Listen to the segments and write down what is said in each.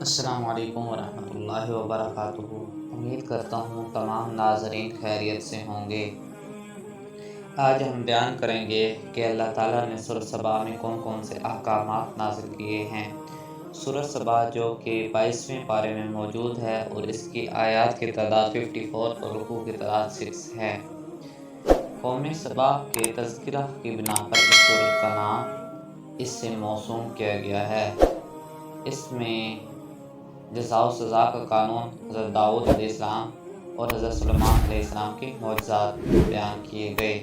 السلام علیکم ورحمۃ اللہ وبرکاتہ۔ امید کرتا ہوں تمام ناظرین خیریت سے ہوں گے۔ آج ہم بیان کریں گے کہ اللہ تعالیٰ نے سورۃ سبا میں کون کون سے احکامات نازل کیے ہیں۔ سورۃ سبا جو کہ 22ویں پارے میں موجود ہے اور اس کی آیات کی تعداد 54 اور رکوع کی تعداد 6 ہے۔ قوم سبا کے تذکرہ کی بنا پر اس سورۃ کا نام اس سے موسوم کیا گیا ہے۔ اس میں جزا و سزا کا قانون حضرت داؤد علیہ السلام اور حضرت سلیمان علیہ السلام کے معجزات بیان کیے گئے۔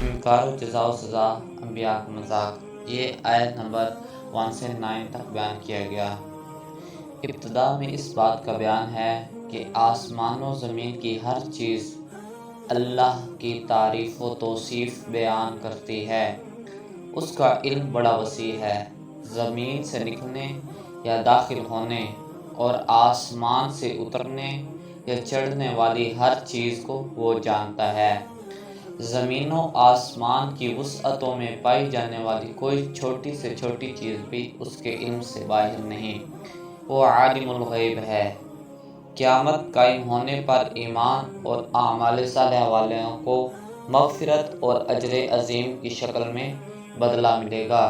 انکار و جزا و سزا انبیاء کا مذاق، یہ آیت نمبر 1 سے 9 تک بیان کیا گیا۔ ابتدا میں اس بات کا بیان ہے کہ آسمان و زمین کی ہر چیز اللہ کی تعریف و توصیف بیان کرتی ہے۔ اس کا علم بڑا وسیع ہے۔ زمین سے نکلنے یا داخل ہونے اور آسمان سے اترنے یا چڑھنے والی ہر چیز کو وہ جانتا ہے۔ زمین و آسمان کی وسعتوں میں پائی جانے والی کوئی چھوٹی سے چھوٹی چیز بھی اس کے علم سے باہر نہیں۔ وہ عالم الغیب ہے۔ قیامت قائم ہونے پر ایمان اور اعمال صالحہ والوں کو مغفرت اور اجر عظیم کی شکل میں بدلہ ملے گا،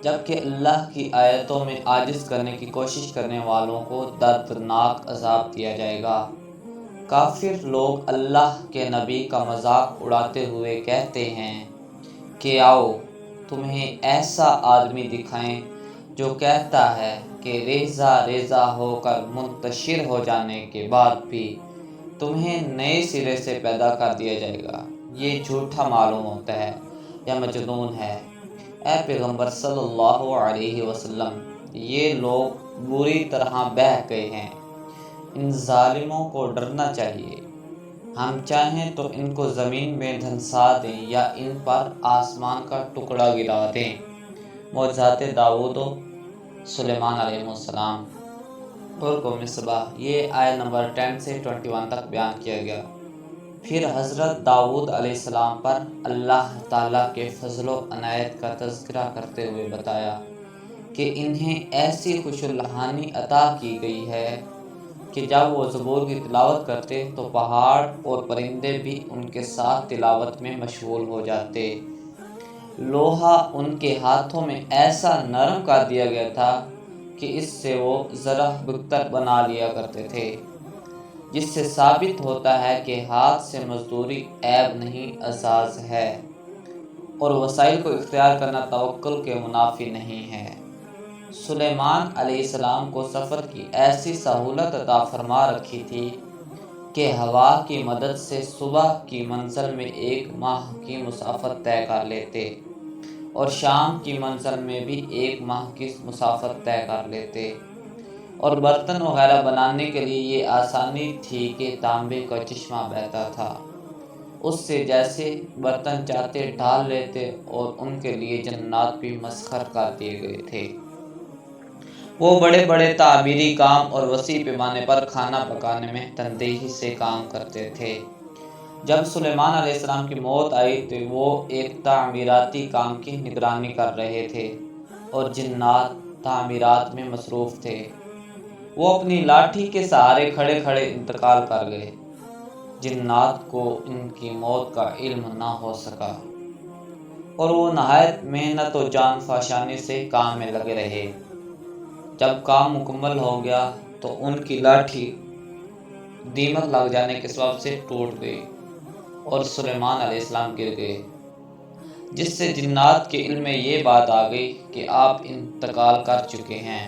جبکہ اللہ کی آیتوں میں عاجز کرنے کی کوشش کرنے والوں کو دردناک عذاب دیا جائے گا۔ کافر لوگ اللہ کے نبی کا مذاق اڑاتے ہوئے کہتے ہیں کہ آؤ تمہیں ایسا آدمی دکھائیں جو کہتا ہے کہ ریزہ ریزہ ہو کر منتشر ہو جانے کے بعد بھی تمہیں نئے سرے سے پیدا کر دیا جائے گا۔ یہ جھوٹا معلوم ہوتا ہے یا مجنون ہے۔ اے پیغمبر صلی اللہ علیہ وسلم، یہ لوگ بری طرح بہہ گئے ہیں۔ ان ظالموں کو ڈرنا چاہیے۔ ہم چاہیں تو ان کو زمین میں دھنسا دیں یا ان پر آسمان کا ٹکڑا گرا دیں۔ معجزات داؤد و سلیمان علیہ السلام اور قوم سبا، یہ آیت نمبر 10 سے 21 تک بیان کیا گیا۔ پھر حضرت داؤد علیہ السلام پر اللہ تعالیٰ کے فضل و عنایت کا تذکرہ کرتے ہوئے بتایا کہ انہیں ایسی خوش الحانی عطا کی گئی ہے کہ جب وہ زبور کی تلاوت کرتے تو پہاڑ اور پرندے بھی ان کے ساتھ تلاوت میں مشغول ہو جاتے۔ لوہا ان کے ہاتھوں میں ایسا نرم کر دیا گیا تھا کہ اس سے وہ زرہ بکتر بنا لیا کرتے تھے، جس سے ثابت ہوتا ہے کہ ہاتھ سے مزدوری عیب نہیں اعزاز ہے، اور وسائل کو اختیار کرنا توکل کے منافی نہیں ہے۔ سلیمان علیہ السلام کو سفر کی ایسی سہولت عطا فرما رکھی تھی کہ ہوا کی مدد سے صبح کی منزل میں 1 ماہ کی مسافت طے کر لیتے اور شام کی منزل میں بھی 1 ماہ کی مسافت طے کر لیتے، اور برتن وغیرہ بنانے کے لیے یہ آسانی تھی کہ تانبے کا چشمہ بہتا تھا، اس سے جیسے برتن چاہتے ڈال لیتے، اور ان کے لیے جنات بھی مسخر کر دیے گئے تھے۔ وہ بڑے بڑے تعمیری کام اور وسیع پیمانے پر کھانا پکانے میں تندہی سے کام کرتے تھے۔ جب سلیمان علیہ السلام کی موت آئی تو وہ ایک تعمیراتی کام کی نگرانی کر رہے تھے اور جنات تعمیرات میں مصروف تھے۔ وہ اپنی لاٹھی کے سہارے کھڑے کھڑے انتقال کر گئے۔ جنات کو ان کی موت کا علم نہ ہو سکا اور وہ نہایت محنت و جان فشانی سے کام میں لگے رہے۔ جب کام مکمل ہو گیا تو ان کی لاٹھی دیمک لگ جانے کے سبب سے ٹوٹ گئی اور سلیمان علیہ السلام گر گئے، جس سے جنات کے علم میں یہ بات آ گئی کہ آپ انتقال کر چکے ہیں۔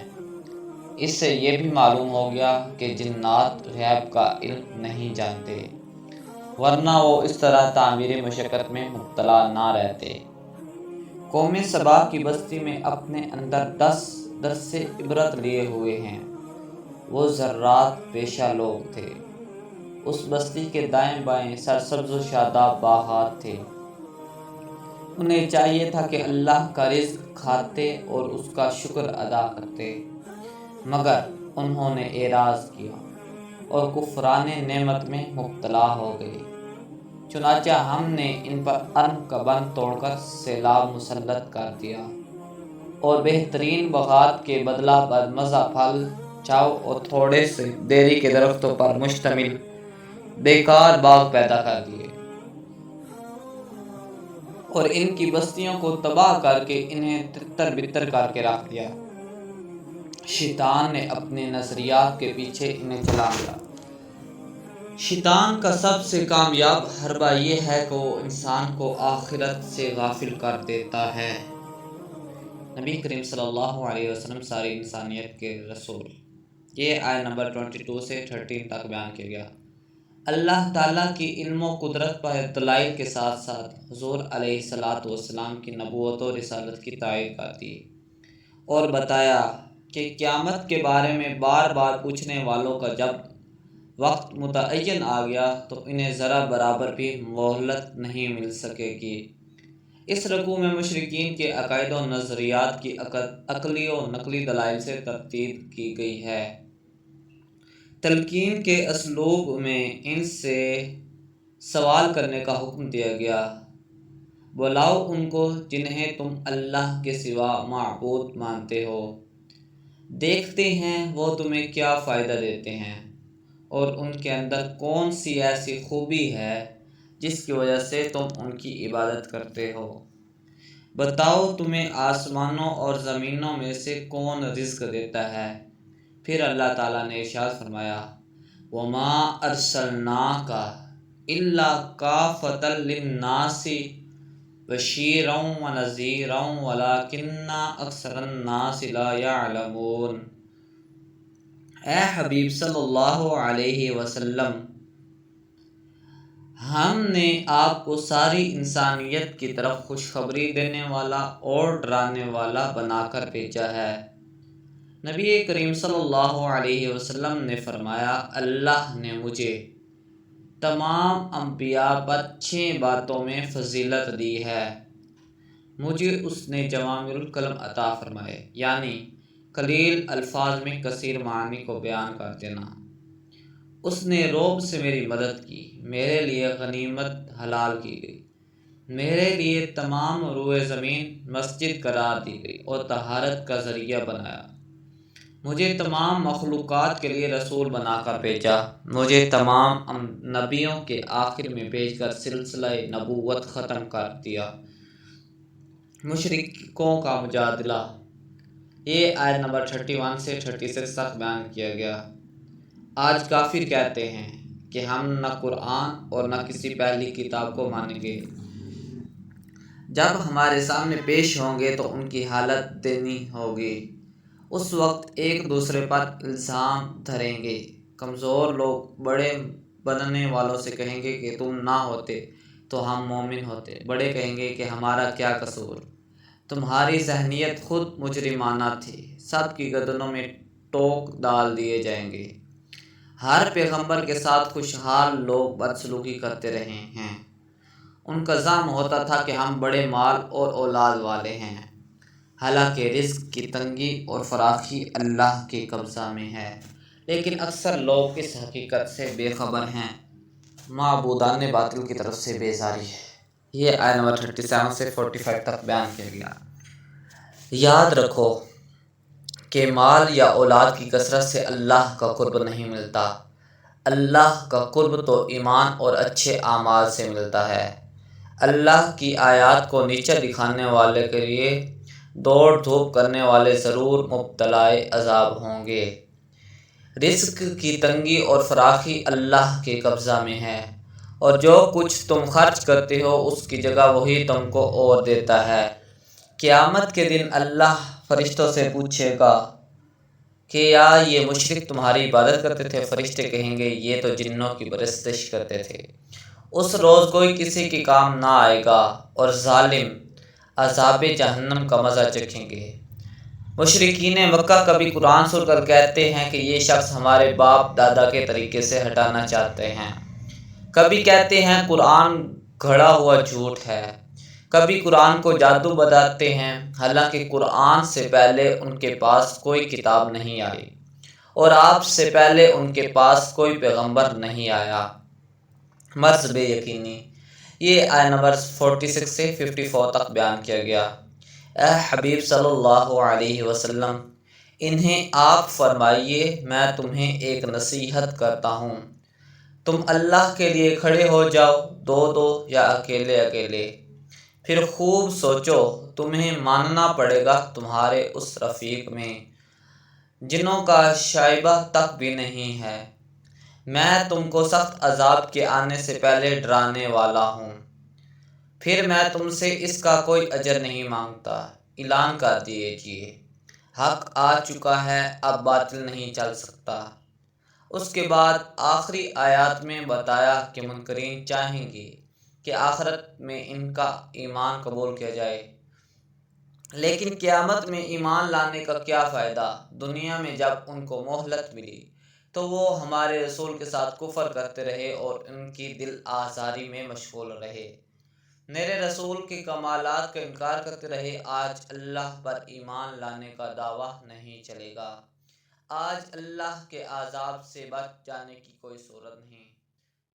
اس سے یہ بھی معلوم ہو گیا کہ جنات غیب کا علم نہیں جانتے، ورنہ وہ اس طرح تعمیری مشقت میں مبتلا نہ رہتے۔ قوم سبا کی بستی میں اپنے اندر 10 درس عبرت لیے ہوئے ہیں۔ وہ زراعت پیشہ لوگ تھے۔ اس بستی کے دائیں بائیں سرسبز و شاداب باغات تھے۔ انہیں چاہیے تھا کہ اللہ کا رزق کھاتے اور اس کا شکر ادا کرتے، مگر انہوں نے اعراض کیا اور کفران نعمت میں مبتلا ہو گئے۔ چنانچہ ہم نے ان پر ارم کا بند توڑ کر سیلاب مسلط کر دیا اور بہترین باغات کے بدلہ بدمزہ پھل چاؤ اور تھوڑے سے دیری کے درختوں پر مشتمل بیکار باغ پیدا کر دیے اور ان کی بستیوں کو تباہ کر کے انہیں تتر بتر کر کے رکھ دیا۔ شیطان نے اپنے نظریات کے پیچھے انہیں چلا دیا۔ شیطان کا سب سے کامیاب حربہ یہ ہے کہ وہ انسان کو آخرت سے غافل کر دیتا ہے۔ نبی کریم صلی اللہ علیہ وسلم ساری انسانیت کے رسول۔ یہ آیت نمبر 22 سے 13 تک بیان کیا گیا۔ اللہ تعالیٰ کی علم و قدرت پر دلائل کے ساتھ ساتھ حضور علیہ السلام کی نبوت و رسالت کی تائید کر دی اور بتایا کہ قیامت کے بارے میں بار بار پوچھنے والوں کا جب وقت متعین آ گیا تو انہیں ذرا برابر بھی مہلت نہیں مل سکے گی۔ اس رکوع میں مشرکین کے عقائد و نظریات کی عقلی و نقلی دلائل سے تردید کی گئی ہے۔ تلقین کے اسلوب میں ان سے سوال کرنے کا حکم دیا گیا۔ بلاؤ ان کو جنہیں تم اللہ کے سوا معبود مانتے ہو، دیکھتے ہیں وہ تمہیں کیا فائدہ دیتے ہیں اور ان کے اندر کون سی ایسی خوبی ہے جس کی وجہ سے تم ان کی عبادت کرتے ہو۔ بتاؤ تمہیں آسمانوں اور زمینوں میں سے کون رزق دیتا ہے؟ پھر اللہ تعالیٰ نے ارشاد فرمایا وَمَا أَرْسَلْنَاكَ إِلَّا كَافَةً لِلنَّاسِ بَشِيرًا وَنَذِيرًا وَلَكِنَّ أَكْثَرَ النَّاسِ لَا يَعْلَمُونَ۔ اے حبیب صلی اللہ علیہ وسلم، ہم نے آپ کو ساری انسانیت کی طرف خوشخبری دینے والا اور ڈرانے والا بنا کر بھیجا ہے۔ نبی کریم صلی اللہ علیہ وسلم نے فرمایا اللہ نے مجھے تمام انبیاء پر 6 باتوں میں فضیلت دی ہے۔ مجھے اس نے جوامع الکلم عطا فرمائے، یعنی قلیل الفاظ میں کثیر معنی کو بیان کر دینا۔ اس نے رعب سے میری مدد کی، میرے لیے غنیمت حلال کی گئی، میرے لیے تمام روئے زمین مسجد قرار دی گئی اور طہارت کا ذریعہ بنایا۔ مجھے تمام مخلوقات کے لیے رسول بنا کر بھیجا، مجھے تمام نبیوں کے آخر میں بھیج کر سلسلہ نبوت ختم کر دیا۔ مشرکوں کا مجادلہ، یہ آیت نمبر 31 سے 36 تک بیان کیا گیا۔ آج کافر کہتے ہیں کہ ہم نہ قرآن اور نہ کسی پہلی کتاب کو مانیں گے، جب ہمارے سامنے پیش ہوں گے تو ان کی حالت دینی ہوگی، اس وقت ایک دوسرے پر الزام دھریں گے۔ کمزور لوگ بڑے بننے والوں سے کہیں گے کہ تم نہ ہوتے تو ہم مومن ہوتے، بڑے کہیں گے کہ ہمارا کیا قصور، تمہاری ذہنیت خود مجرمانہ تھی۔ سب کی گردنوں میں ٹوک ڈال دیے جائیں گے۔ ہر پیغمبر کے ساتھ خوشحال لوگ بدسلوکی کرتے رہے ہیں، ان کا زعم ہوتا تھا کہ ہم بڑے مال اور اولاد والے ہیں، حالانکہ رزق کی تنگی اور فراخی اللہ کے قبضہ میں ہے، لیکن اکثر لوگ اس حقیقت سے بے خبر ہیں۔ معبودان باطل کی طرف سے بیزاری ہے۔ یہ آیت نمبر 37 سے 45 تک بیان کیا گیا۔ یاد رکھو کہ مال یا اولاد کی کثرت سے اللہ کا قرب نہیں ملتا، اللہ کا قرب تو ایمان اور اچھے اعمال سے ملتا ہے۔ اللہ کی آیات کو نیچا دکھانے والے کے لیے دوڑ دھوپ کرنے والے ضرور مبتلا عذاب ہوں گے۔ رزق کی تنگی اور فراخی اللہ کے قبضہ میں ہے، اور جو کچھ تم خرچ کرتے ہو اس کی جگہ وہی تم کو اور دیتا ہے۔ قیامت کے دن اللہ فرشتوں سے پوچھے گا کہ یا یہ مشرک تمہاری عبادت کرتے تھے؟ فرشتے کہیں گے یہ تو جنوں کی پرستش کرتے تھے۔ اس روز کوئی کسی کے کام نہ آئے گا اور ظالم عذاب جہنم کا مزہ چکھیں گے۔ مشرکین مکہ کبھی قرآن سن کر کہتے ہیں کہ یہ شخص ہمارے باپ دادا کے طریقے سے ہٹانا چاہتے ہیں، کبھی کہتے ہیں قرآن گھڑا ہوا جھوٹ ہے، کبھی قرآن کو جادو بتاتے ہیں، حالانکہ قرآن سے پہلے ان کے پاس کوئی کتاب نہیں آئی اور آپ سے پہلے ان کے پاس کوئی پیغمبر نہیں آیا۔ مرض بے یقینی، یہ آیت نمبر 46 سے 54 تک بیان کیا گیا۔ اے حبیب صلی اللہ علیہ وسلم، انہیں آپ فرمائیے میں تمہیں ایک نصیحت کرتا ہوں، تم اللہ کے لیے کھڑے ہو جاؤ، دو دو یا اکیلے اکیلے، پھر خوب سوچو، تمہیں ماننا پڑے گا تمہارے اس رفیق میں جنوں کا شائبہ تک بھی نہیں ہے۔ میں تم کو سخت عذاب کے آنے سے پہلے ڈرانے والا ہوں، پھر میں تم سے اس کا کوئی اجر نہیں مانگتا، اعلان کر دیجیے حق آ چکا ہے، اب باطل نہیں چل سکتا۔ اس کے بعد آخری آیات میں بتایا کہ منکرین چاہیں گے کہ آخرت میں ان کا ایمان قبول کیا جائے، لیکن قیامت میں ایمان لانے کا کیا فائدہ؟ دنیا میں جب ان کو مہلت ملی تو وہ ہمارے رسول کے ساتھ کفر کرتے رہے اور ان کی دل آزاری میں مشغول رہے، میرے رسول کے کمالات کا انکار کرتے رہے۔ آج اللہ پر ایمان لانے کا دعویٰ نہیں چلے گا، آج اللہ کے عذاب سے بچ جانے کی کوئی صورت نہیں،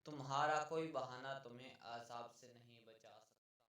تمہارا کوئی بہانہ تمہیں عذاب سے نہیں